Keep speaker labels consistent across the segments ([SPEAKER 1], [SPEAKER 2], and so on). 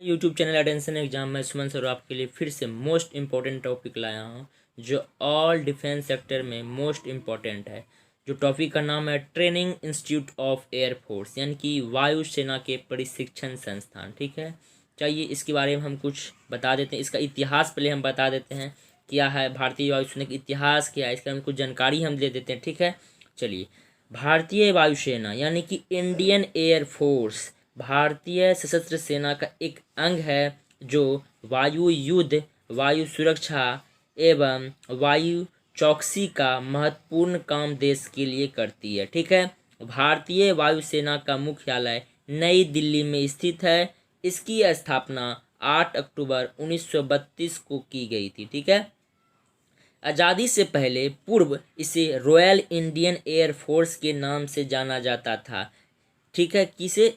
[SPEAKER 1] YouTube channel attention exam में सुमन sir आपके लिए फिर से मोस्ट इम्पॉर्टेंट टॉपिक लाया हूँ जो ऑल डिफेंस सेक्टर में मोस्ट इम्पॉर्टेंट है। जो टॉपिक का नाम है ट्रेनिंग इंस्टीट्यूट ऑफ एयरफोर्स यानी कि वायुसेना के प्रशिक्षण संस्थान। ठीक है, चाहिए इसके बारे में हम कुछ बता देते हैं। इसका इतिहास पहले हम बता देते हैं क्या है, भारतीय वायुसेना का इतिहास क्या है, इसका हम कुछ जानकारी हम दे देते हैं। ठीक है, चलिए। भारतीय वायुसेना यानी कि इंडियन एयरफोर्स भारतीय सशस्त्र सेना का एक अंग है जो वायु युद्ध, वायु सुरक्षा एवं वायु चौकसी का महत्वपूर्ण काम देश के लिए करती है। ठीक है, भारतीय वायुसेना का मुख्यालय नई दिल्ली में स्थित है। इसकी स्थापना 8 अक्टूबर 1932 को की गई थी। ठीक है, आज़ादी से पहले पूर्व इसे रॉयल इंडियन एयरफोर्स के नाम से जाना जाता था। ठीक है, किसे?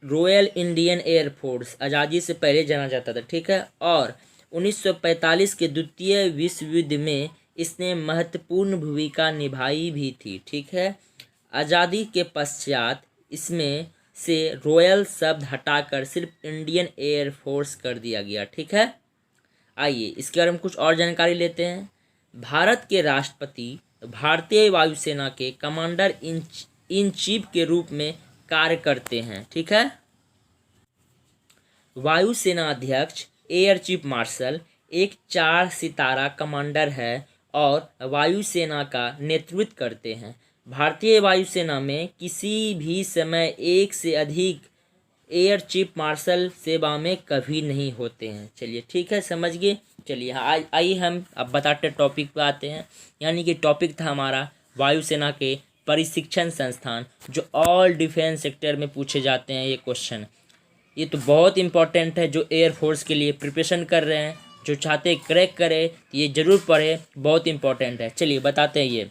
[SPEAKER 1] रॉयल इंडियन एयरफोर्स आज़ादी से पहले जाना जाता था। ठीक है, और 1945 के द्वितीय विश्व युद्ध में इसने महत्वपूर्ण भूमिका निभाई भी थी। ठीक है, आज़ादी के पश्चात इसमें से रॉयल शब्द हटाकर सिर्फ इंडियन एयरफोर्स कर दिया गया। ठीक है, आइए इसके बारे में कुछ और जानकारी लेते हैं। भारत के राष्ट्रपति भारतीय वायुसेना के कमांडर इन चीफ के रूप में कार्य करते हैं। ठीक है, वायुसेना अध्यक्ष एयर चीफ मार्शल एक 4 सितारा कमांडर है और वायुसेना का नेतृत्व करते हैं। भारतीय वायुसेना में किसी भी समय एक से अधिक एयर चीफ मार्शल सेवा में कभी नहीं होते हैं। चलिए ठीक है, समझ गए। चलिए आइए हम अब बताते टॉपिक पे आते हैं। यानी कि टॉपिक था हमारा वायुसेना के प्रशिक्षण संस्थान जो ऑल डिफेंस सेक्टर में पूछे जाते हैं ये क्वेश्चन। ये तो बहुत इंपॉर्टेंट है, जो एयरफोर्स के लिए प्रिपरेशन कर रहे हैं, जो चाहते क्रैक करे ये जरूर पढ़े, बहुत इंपॉर्टेंट है। चलिए बताते हैं। ये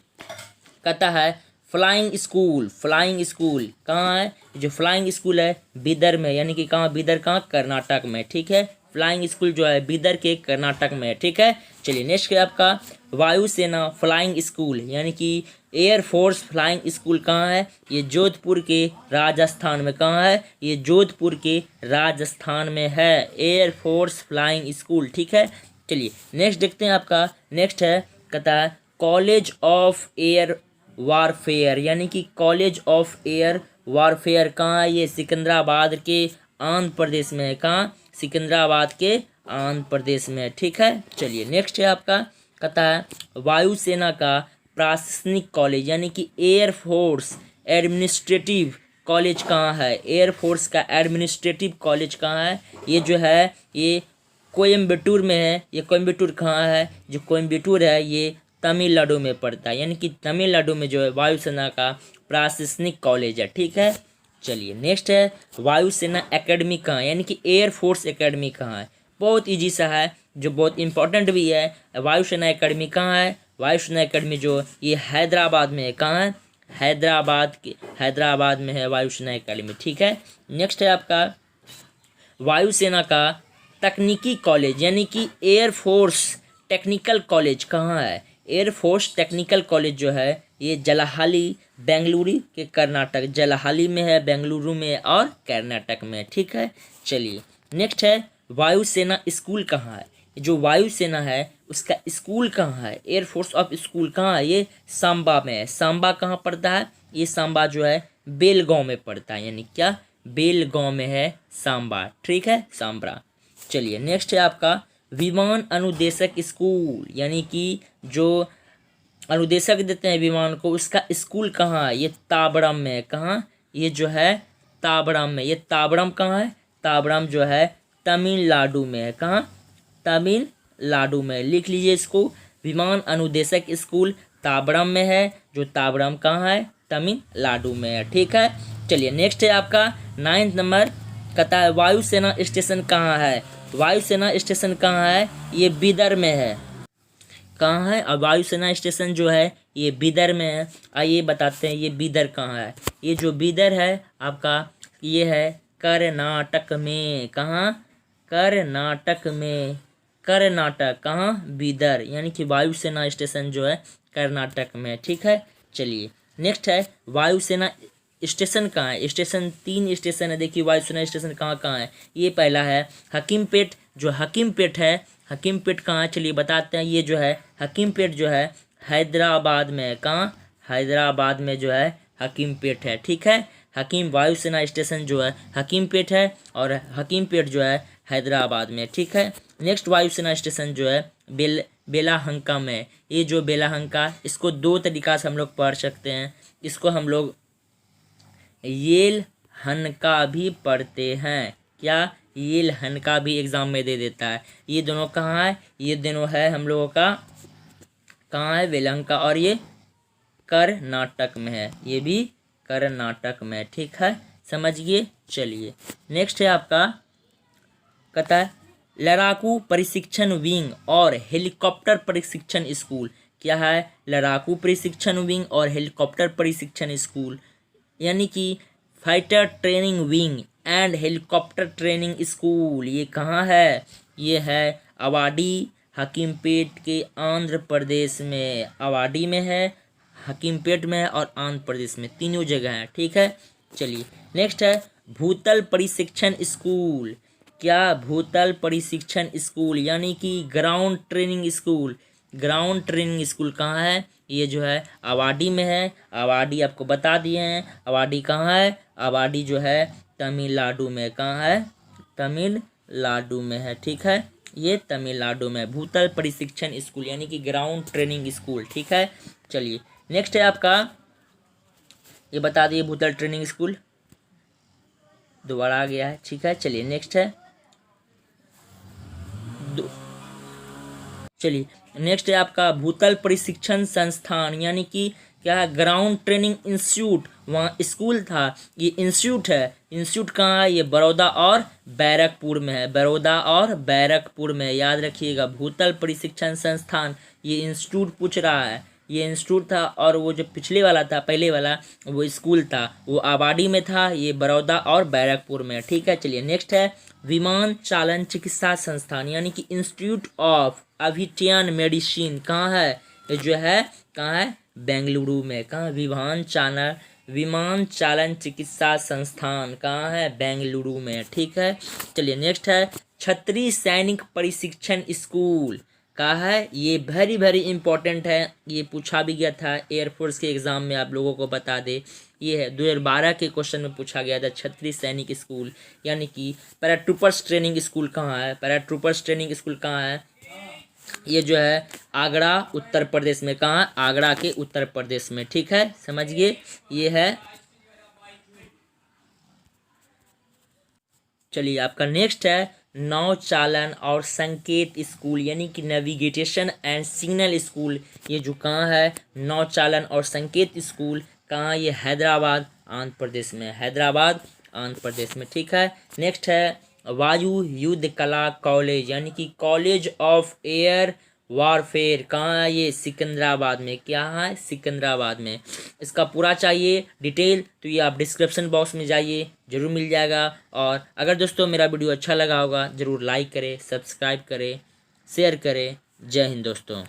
[SPEAKER 1] कहता है फ्लाइंग स्कूल। फ्लाइंग स्कूल कहाँ है? जो फ्लाइंग स्कूल है बीदर में, यानी कि कहाँ? बीदर कहाँ? कर्नाटक में। ठीक है, फ्लाइंग स्कूल जो है बीदर के कर्नाटक में है। ठीक है, चलिए नेक्स्ट है आपका वायुसेना फ्लाइंग स्कूल यानी कि एयरफोर्स फ्लाइंग स्कूल कहाँ है? ये जोधपुर के राजस्थान में। कहाँ है? ये जोधपुर के राजस्थान में है एयरफोर्स फ्लाइंग स्कूल। ठीक है, चलिए नेक्स्ट देखते हैं। आपका नेक्स्ट है कहता है कॉलेज ऑफ एयर वारफेयर यानी कि कॉलेज ऑफ एयर वारफेयर कहाँ है? ये सिकंदराबाद के आंध्र प्रदेश में है। कहाँ? सिकंदराबाद के आंध्र प्रदेश में है। ठीक है, चलिए नेक्स्ट है आपका कहता है वायुसेना का प्रशासनिक कॉलेज यानी कि एयरफोर्स एडमिनिस्ट्रेटिव कॉलेज कहाँ है? एयरफोर्स का एडमिनिस्ट्रेटिव कॉलेज कहाँ है? ये जो है ये कोयम्बटूर में है। ये कोयम्बटूर कहाँ है? जो कोयम्बटूर है ये तमिलनाडु में पड़ता है, यानी कि तमिलनाडु में जो है वायुसेना का प्रशासनिक कॉलेज है। ठीक है, चलिए नेक्स्ट है वायुसेना एकेडमी कहाँ है? यानी कि एयरफोर्स एकेडमी कहाँ है? बहुत इजी सा है, जो बहुत इंपॉर्टेंट भी है। वायुसेना एकेडमी कहाँ है? वायुसेना एकेडमी जो ये हैदराबाद में है। कहाँ है? हैदराबाद में है वायुसेना एकेडमी। ठीक है, नेक्स्ट है आपका वायुसेना का तकनीकी कॉलेज यानी कि एयरफोर्स टेक्निकल कॉलेज कहाँ है? एयरफोर्स टेक्निकल कॉलेज जो है ये जलाहाली बेंगलुरु के कर्नाटक, जलाहाली में है, बेंगलुरु में और कर्नाटक में। ठीक है, चलिए नेक्स्ट है वायुसेना स्कूल कहाँ है? जो वायुसेना है उसका स्कूल कहाँ है? एयरफोर्स ऑफ स्कूल कहाँ है? ये सांबा में है। सांबा कहाँ पड़ता है? ये सांबा जो है बेलगांव में पड़ता है, यानी क्या? बेलगांव में है सांबा। ठीक है, सांबा। चलिए नेक्स्ट है आपका विमान अनुदेशक स्कूल यानी कि जो अनुदेशक देते हैं विमान को उसका स्कूल कहाँ है? ये ताबड़म में है। कहाँ? ये जो है ताबड़म में। ये ताबड़म कहाँ है? ताबड़म जो है तमिलनाडु में है। कहाँ? तमिलनाडु में। लिख लीजिए इसको, विमान अनुदेशक स्कूल ताबड़म में है। जो ताबड़म कहाँ है? तमिलनाडु में है। ठीक है, चलिए नेक्स्ट है आपका 9th नंबर कहता है वायुसेना स्टेशन कहाँ है? वायुसेना स्टेशन कहाँ है? ये बीदर में है। कहाँ है? और वायुसेना स्टेशन जो है ये बीदर में है। आइए बताते हैं ये बीदर कहाँ है। ये जो बीदर है आपका ये है कर्नाटक में। कहाँ? कर्नाटक में। कर्नाटक कहाँ? बीदर, यानी कि वायुसेना स्टेशन जो है कर्नाटक में। ठीक है, चलिए नेक्स्ट है वायुसेना स्टेशन कहाँ है, स्टेशन 3 स्टेशन है। देखिए वायुसेना स्टेशन कहाँ कहाँ है। ये पहला है हकीमपेट, जो हकीमपेट है, हकीमपेट कहाँ है चलिए बताते हैं। ये जो है हकीमपेट जो है हैदराबाद में है। कहाँ, हैदराबाद में जो है हकीमपेट है, ठीक है। हकीम वायुसेना स्टेशन जो है हकीमपेट है और हकीमपेट जो है हैदराबाद में, ठीक है। नेक्स्ट वायुसेना स्टेशन जो है बेलाहंका में। ये जो बेलाहंका, इसको 2 तरीका से हम लोग पढ़ सकते हैं। इसको हम लोग येल हनका भी पढ़ते हैं। क्या, येल हनका भी एग्जाम में दे देता है। ये दोनों कहाँ है, ये दोनों है हम लोगों का कहाँ है, बेलहंका, और ये कर्नाटक में है, ये भी कर्नाटक में, ठीक है, समझिए। चलिए नेक्स्ट है आपका, कहता है लड़ाकू प्रशिक्षण विंग और हेलीकॉप्टर प्रशिक्षण स्कूल। क्या है, लड़ाकू प्रशिक्षण विंग और हेलीकॉप्टर प्रशिक्षण स्कूल, यानी कि fighter training wing and helicopter training school. ये कहाँ है, ये है अवाडी हकीमपेट के आंध्र प्रदेश में। अवाडी में है, हकीमपेट में है और आंध्र प्रदेश में, तीनों जगह है, ठीक है। चलिए नेक्स्ट है भूतल प्रशिक्षण स्कूल। क्या, भूतल प्रशिक्षण स्कूल, यानी कि ground training school. Ground training school कहाँ है, ये जो है अवाडी में है। अवाडी आपको बता दिए हैं, अवाडी कहाँ है, अवाडी जो है तमिलनाडु में। कहाँ है, तमिलनाडु में है, ठीक है, ये तमिलनाडु में भूतल प्रशिक्षण स्कूल, यानी कि ग्राउंड ट्रेनिंग स्कूल, ठीक है। चलिए नेक्स्ट है आपका, ये बता दिए भूतल ट्रेनिंग स्कूल, दोबारा आ गया है, ठीक है। चलिए नेक्स्ट है, चलिए नेक्स्ट है आपका भूतल प्रशिक्षण संस्थान, यानी कि क्या है, ग्राउंड ट्रेनिंग इंस्टीट्यूट। वहाँ स्कूल था, ये इंस्टीट्यूट है। इंस्टीट्यूट कहाँ है, ये बड़ौदा और बैरकपुर में है, बड़ौदा और बैरकपुर में, याद रखिएगा। भूतल प्रशिक्षण संस्थान, ये इंस्टीट्यूट पूछ रहा है, ये इंस्टीट्यूट था। और वो जो पिछले वाला था, पहले वाला, वो स्कूल था, वो आबादी में था, ये बड़ौदा और बैरकपुर में, ठीक है। चलिए नेक्स्ट है विमान चालन चिकित्सा संस्थान, यानी कि इंस्टीट्यूट ऑफ अविटियन मेडिसिन। कहाँ है, ये जो है कहाँ है, बेंगलुरु में। कहाँ, विमान चालन चिकित्सा संस्थान कहाँ है, बेंगलुरु में, ठीक है। चलिए नेक्स्ट है छतरी सैनिक प्रशिक्षण स्कूल। कहाँ है, ये वेरी वेरी इंपॉर्टेंट है, ये पूछा भी गया था एयरफोर्स के एग्जाम में, आप लोगों को बता दे। ये है 2012 के क्वेश्चन में पूछा गया था, छतरी सैनिक स्कूल, यानी कि पैराट्रूपर्स ट्रेनिंग स्कूल कहाँ है, पैराट्रूपर्स ट्रेनिंग स्कूल कहाँ है, ये जो है आगरा उत्तर प्रदेश में। कहाँ, आगरा के उत्तर प्रदेश में, ठीक है, समझिए। ये है, चलिए आपका नेक्स्ट है नौ चालन और संकेत स्कूल, यानी कि नेविगेशन एंड सिग्नल स्कूल। ये जो कहाँ है, नौ चालन और संकेत स्कूल, कहाँ, ये हैदराबाद आंध्र प्रदेश में, हैदराबाद आंध्र प्रदेश में, ठीक है। नेक्स्ट है वायु युद्ध कला कॉलेज, यानी कि कॉलेज ऑफ एयर वारफेयर। कहाँ है, ये सिकंदराबाद में। क्या है, सिकंदराबाद में। इसका पूरा चाहिए डिटेल तो ये आप डिस्क्रिप्शन बॉक्स में जाइए, जरूर मिल जाएगा। और अगर दोस्तों मेरा वीडियो अच्छा लगा होगा, ज़रूर लाइक करें, सब्सक्राइब करें, शेयर करें। जय हिंद दोस्तों।